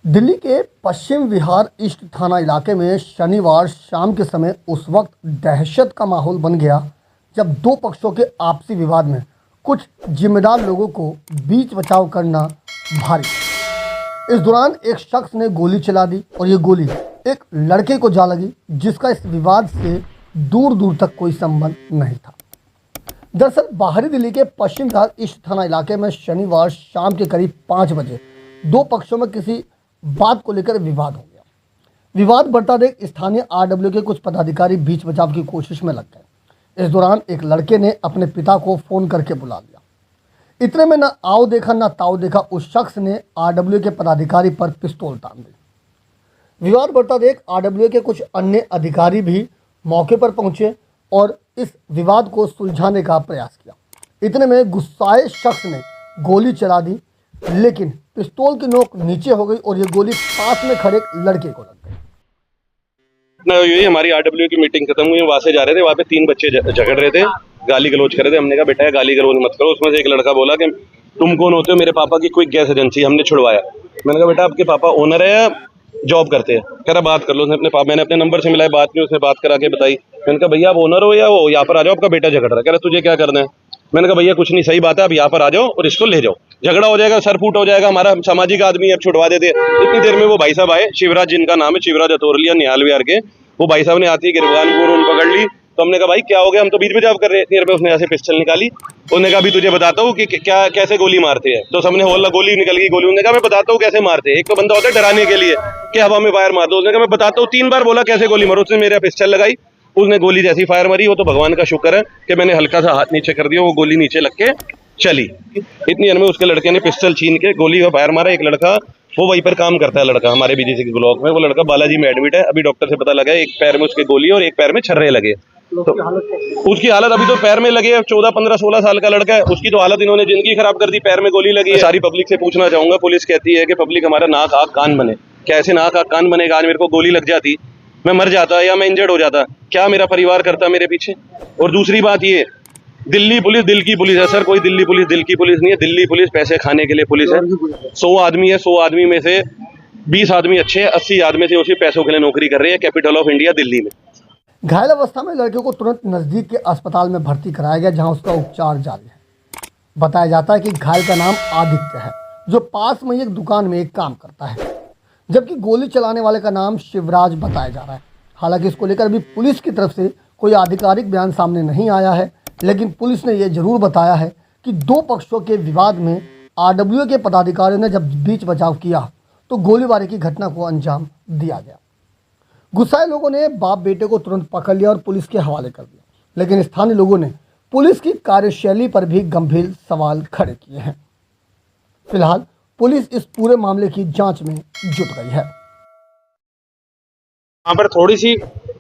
दिल्ली के पश्चिम विहार ईस्ट थाना इलाके में शनिवार शाम के समय उस वक्त दहशत का माहौल बन गया जब दो पक्षों के आपसी विवाद में कुछ जिम्मेदार लोगों को बीच बचाव करना भारी। इस दौरान एक शख्स ने गोली चला दी और ये गोली एक लड़के को जा लगी जिसका इस विवाद से दूर दूर तक कोई संबंध नहीं था। दरअसल बाहरी दिल्ली के पश्चिम विहार ईस्ट थाना इलाके में शनिवार शाम के करीब 5 बजे दो पक्षों में किसी बात को लेकर विवाद हो गया। विवाद बढ़ता देख स्थानीय आरडब्ल्यू के कुछ पदाधिकारी बीच बचाव की कोशिश में लग गए। इस दौरान एक लड़के ने अपने पिता को फोन करके बुला लिया। इतने में न आओ देखा न ताओ देखा उस शख्स ने आरडब्ल्यू के पदाधिकारी पर पिस्तौल तान दी। विवाद बढ़ता देख आरडब्ल्यू के कुछ अन्य अधिकारी भी मौके पर पहुंचे और इस विवाद को सुलझाने का प्रयास किया। इतने में गुस्साए शख्स ने गोली चला दी, लेकिन पिस्तौल की नोक नीचे हो गई और ये गोली पास में खड़े लड़के को लग गई। यही हमारी आरडब्ल्यू की मीटिंग खत्म हुई, वहां से जा रहे थे, वहां पे 3 बच्चे झगड़ रहे थे, गाली गलौज कर रहे थे। हमने कहा बेटा गाली गलौज मत करो। उसमें से एक लड़का बोला कि तुम कौन होते हो? मेरे पापा की क्विक गैस एजेंसी, हमने छुड़वाया। मैंने कहा बेटा आपके पापा ओनर है या जॉब करते हैं? कह रहा बात कर लो। मैंने अपने नंबर से मिलाया, बात की, उसने बात करा के बताई। मैंने कहा भैया आप ओनर हो या वो? यहाँ पर आ जाओ, आपका बेटा झगड़ रहा है। कह रहा तुझे क्या करना है? मैंने कहा भैया कुछ नहीं, सही बात है, आप यहाँ पर आ जाओ और इसको ले जाओ, झगड़ा हो जाएगा, सर फूट हो जाएगा, हमारा सामाजिक आदमी अब छुड़वा देते। इतनी देर में वो भाई साहब आए, शिवराज जिनका नाम है, शिवराज अतोरलिया निहाल विहार के, वो भाई साहब ने आती है गिरफ्तार पकड़ ली। तो हमने कहा भाई क्या हो गया, हम तो बीच में जॉब कर रहे हैं। इतनी देर में उसने ऐसे पिस्टल निकाली। उसने कहा अभी तुझे बताता हूँ कि क्या कैसे गोली मारते हैं। तो सबने बोला गोली निकल गई। गोली, उसने कहा मैं बताता हूँ कैसे मारते हैं। एक तो बंदा होता है डराने के लिए कि हवा में फायर मार दो, उसने कहा मैं बताता हूँ। 3 बार बोला कैसे गोली मारो। उसने मेरा पिस्टल लगाई, उसने गोली जैसी फायर मारी। वो तो भगवान का शुक्र है कि मैंने हल्का सा हाथ नीचे कर दिया, वो गोली नीचे लग के चली। इतनी देर में उसके लड़के ने पिस्टल छीन के गोली का फायर मारा। एक लड़का वो वहीं पर काम करता है, लड़का हमारे बीडीसी के ब्लॉक में, वो लड़का बालाजी में एडमिट है। अभी डॉक्टर से पता लगा है एक पैर में उसके गोली और एक पैर में छर्रे लगे। तो उसकी हालत अभी तो पैर में लगे, 14, 15, 16 साल का लड़का है, उसकी तो हालत इन्होंने जिंदगी खराब कर दी। पैर में गोली लगी है। सारी पब्लिक से पूछना चाहूंगा, पुलिस कहती है कि पब्लिक हमारा नाक आँख कान बने। कैसे नाक आँख कान बनेगा? आज मेरे को गोली लग जाती, मैं मर जाता या मैं इंजर्ड हो जाता, क्या मेरा परिवार करता मेरे पीछे? और दूसरी बात ये, दिल्ली पुलिस दिल की पुलिस है सर, कोई दिल्ली पुलिस दिल की पुलिस नहीं है। दिल्ली पुलिस पैसे खाने के लिए पुलिस है। 100 आदमी है, 100 आदमी में से 20 आदमी अच्छे हैं, 80 आदमी से उसी पैसों के लिए नौकरी कर रही है कैपिटल ऑफ इंडिया दिल्ली में। घायल अवस्था में लड़के को तुरंत नजदीक के अस्पताल में भर्ती कराया गया, जहां उसका उपचार जारी है। बताया जाता है कि घायल का नाम आदित्य है, जो पास में एक दुकान में एक काम करता है, जबकि गोली चलाने वाले का नाम शिवराज बताया जा रहा है। हालांकि इसको लेकर अभी पुलिस की तरफ से कोई आधिकारिक बयान सामने नहीं आया है, लेकिन पुलिस ने यह जरूर बताया है कि दो पक्षों के विवाद में आरडब्ल्यू के पदाधिकारियों ने जब बीच बचाव किया तो गोलीबारी की घटना को अंजाम दिया गया। गुस्साए लोगों ने बाप बेटे को तुरंत पकड़ लिया और पुलिस के हवाले कर दिया, लेकिन स्थानीय लोगों ने पुलिस की कार्यशैली पर भी गंभीर सवाल खड़े किए हैं। फिलहाल पुलिस इस पूरे मामले की जांच में जुट गई है। वहाँ पर थोड़ी सी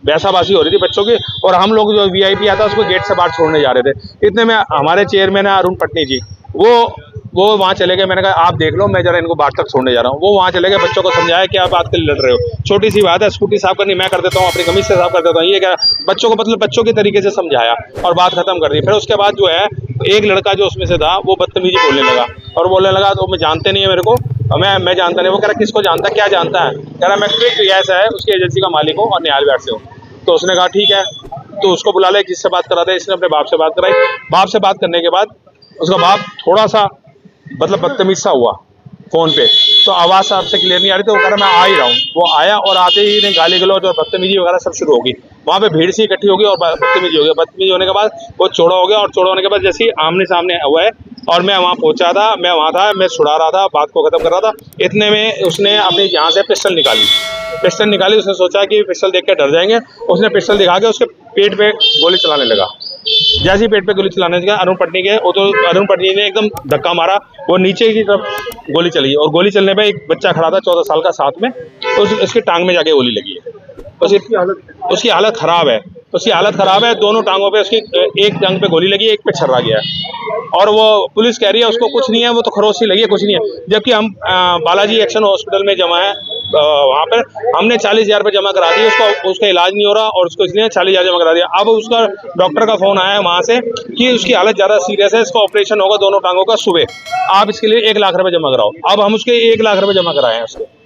बैसाबासी हो रही थी बच्चों की, और हम लोग जो वीआईपी आता उसको गेट से बाहर छोड़ने जा रहे थे। इतने में हमारे चेयरमैन है अरुण पटनी जी, वो वहाँ चले गए। मैंने कहा आप देख लो, मैं जरा इनको बाहर तक छोड़ने जा रहा हूँ। वो वहाँ चले गए, बच्चों को समझाया कि आप बात के लिए लड़ रहे हो, छोटी सी बात है, स्कूटी साफ करनी मैं कर देता हूँ, अपनी कमीज से साफ कर देता हूँ, ये क्या? बच्चों को मतलब बच्चों के तरीके से समझाया और बात खत्म कर दी। फिर उसके बाद जो है एक लड़का जो उसमें से था वो बदतमीजी बोलने लगा और बोलने लगा तो मैं जानते नहीं है मेरे को, मैं जानता नहीं। वो कह रहा किसको जानता, क्या जानता है? कह रहा मैं क्विक गैस है उसकी एजेंसी का मालिक हूँ और निहाल विहार से हूँ। तो उसने कहा ठीक है, तो उसको बुला ले, जिससे बात करा दे। इसने अपने बाप से बात कराई। बाप से बात करने के बाद उसका बाप थोड़ा सा मतलब बदतमीज सा हुआ फोन पे, तो आवाज़ आपसे क्लियर नहीं आ रही, तो वो कह रहा मैं आ ही रहा हूँ। वो आया और आते ही ने गाली गलौज और बदतमीजी वगैरह सब शुरू होगी। वहाँ पे भीड़ सी इकट्ठी होगी और बदतमीजी हो गई। बदतमीजी होने के बाद वो चौड़ा हो गया, और चौड़ा होने के बाद जैसे ही आमने सामने हुआ है और मैं वहाँ पहुँचा था, मैं वहाँ था, मैं छुड़ा रहा था, बात को खत्म कर रहा था। इतने में उसने अपने यहाँ से पिस्टल निकाली। उसने सोचा कि पिस्टल देख के डर जाएंगे, उसने पिस्टल दिखा के उसके पेट पे गोली चलाने लगा। जैसे ही पेट पे गोली चलाने लगा अरुण पटनी के, वो तो अरुण पटनी ने एकदम धक्का मारा, वो नीचे की तरफ गोली चली, और गोली चलने पे एक बच्चा खड़ा था 14 साल का साथ में, उसकी टांग में जाके गोली लगी है। उसकी हालत खराब है। दोनों टांगों पे उसकी एक टांग पे गोली लगी है, एक पे छर्रा गया है, और वो पुलिस कह रही है उसको कुछ नहीं है, वो तो खरोंच लगी है, कुछ नहीं है। जबकि हम बालाजी एक्शन हॉस्पिटल में जमा है, वहाँ पर हमने 40,000 रुपये जमा करा दिए, उसका इलाज नहीं हो रहा और उसको इसलिए 40,000 जमा करा दिया। अब उसका डॉक्टर का फोन आया वहाँ से कि उसकी हालत ज़्यादा सीरियस है, इसका ऑपरेशन होगा दोनों टांगों का सुबह, आप इसके लिए 1 लाख रुपये जमा कराओ। अब हम उसके 1 लाख रुपये जमा कराए हैं उसके।